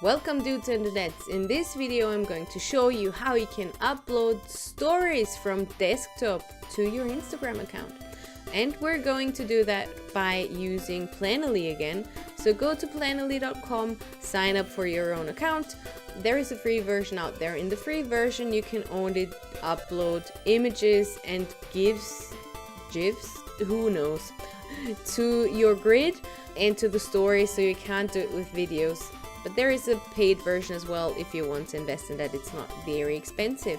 Welcome dudes and dudettes. In this video I'm going to show you how you can upload stories from desktop to your Instagram account. And we're going to do that by using Planoly again. So go to planoly.com, sign up for your own account. There is a free version out there. In the free version you can only upload images and GIFs, who knows, to your grid and to the story, so you can't do it with videos. But there is a paid version as well if you want to invest in that. It's not very expensive.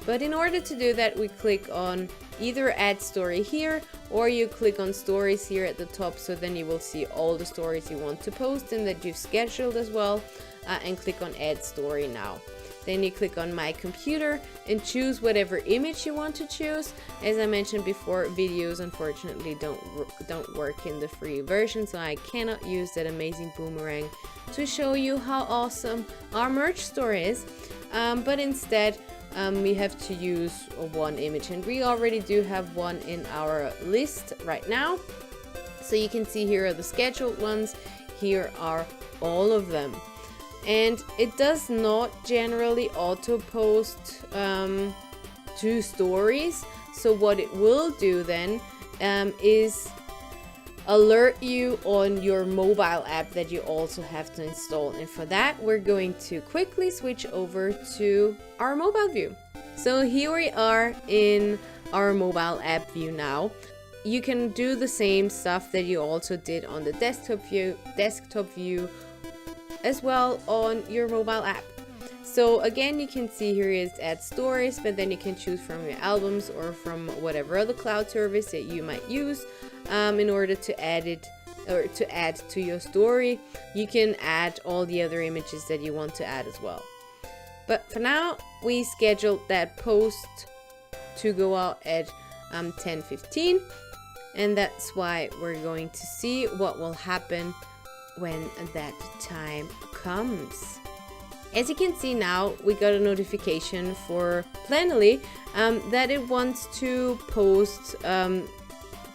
But in order to do that, we click on either add story here, or you click on stories here at the top, so then you will see all the stories you want to post and that you've scheduled as well, and click on add story now. Then you click on my computer and choose whatever image you want to choose. As I mentioned before, videos unfortunately don't work in the free version, so I cannot use that amazing boomerang to show you how awesome our merch store is. But instead we have to use one image, and we already do have one in our list right now. So you can see here are the scheduled ones. Here are all of them. And it does not generally auto post to stories. So what it will do then is alert you on your mobile app that you also have to install. And for that, we're going to quickly switch over to our mobile view. So here we are in our mobile app view now. You can do the same stuff that you also did on the desktop view as well on your mobile app. So again, you can see here is add stories, but then you can choose from your albums or from whatever other cloud service that you might use in order to add it, or to add to your story. You can add all the other images that you want to add as well. But for now, we scheduled that post to go out at 10:15, and that's why we're going to see what will happen when that time comes. As you can see now, we got a notification for Planoly that it wants to post the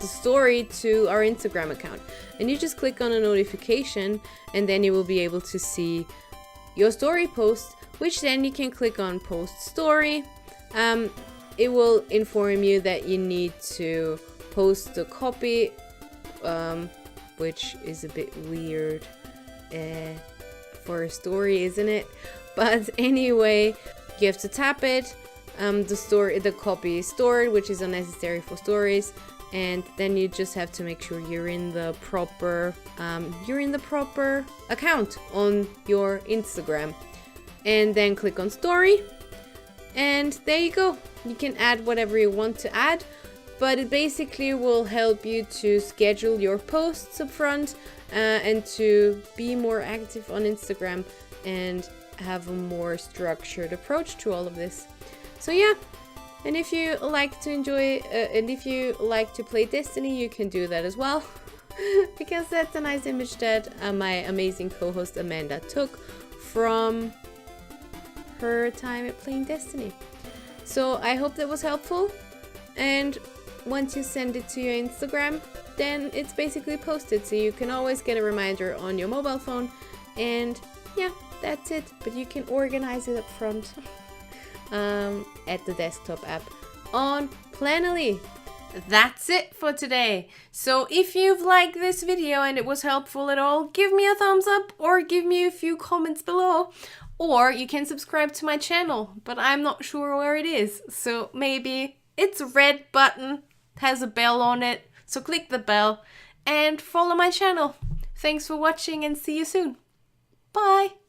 story to our Instagram account. And you just click on a notification, and then you will be able to see your story post, which then you can click on post story. It will inform you that you need to post a copy, which is a bit weird for a story, isn't it? But anyway, you have to tap it. The copy is stored, which is unnecessary for stories, and then you just have to make sure you're in the proper account on your Instagram, and then click on story, and there you go. You can add whatever you want to add. But it basically will help you to schedule your posts up front and to be more active on Instagram and have a more structured approach to all of this. So yeah, and if you like to enjoy and if you like to play Destiny, you can do that as well. Because that's a nice image that my amazing co-host Amanda took from her time at playing Destiny. So I hope that was helpful, and once you send it to your Instagram, then it's basically posted, so you can always get a reminder on your mobile phone. And yeah, that's it. But you can organize it up front at the desktop app on Planoly. That's it for today. So if you've liked this video and it was helpful at all, give me a thumbs up or give me a few comments below. Or you can subscribe to my channel, but I'm not sure where it is. So maybe it's a red button, has a bell on it, so click the bell and follow my channel. Thanks for watching, and see you soon. Bye!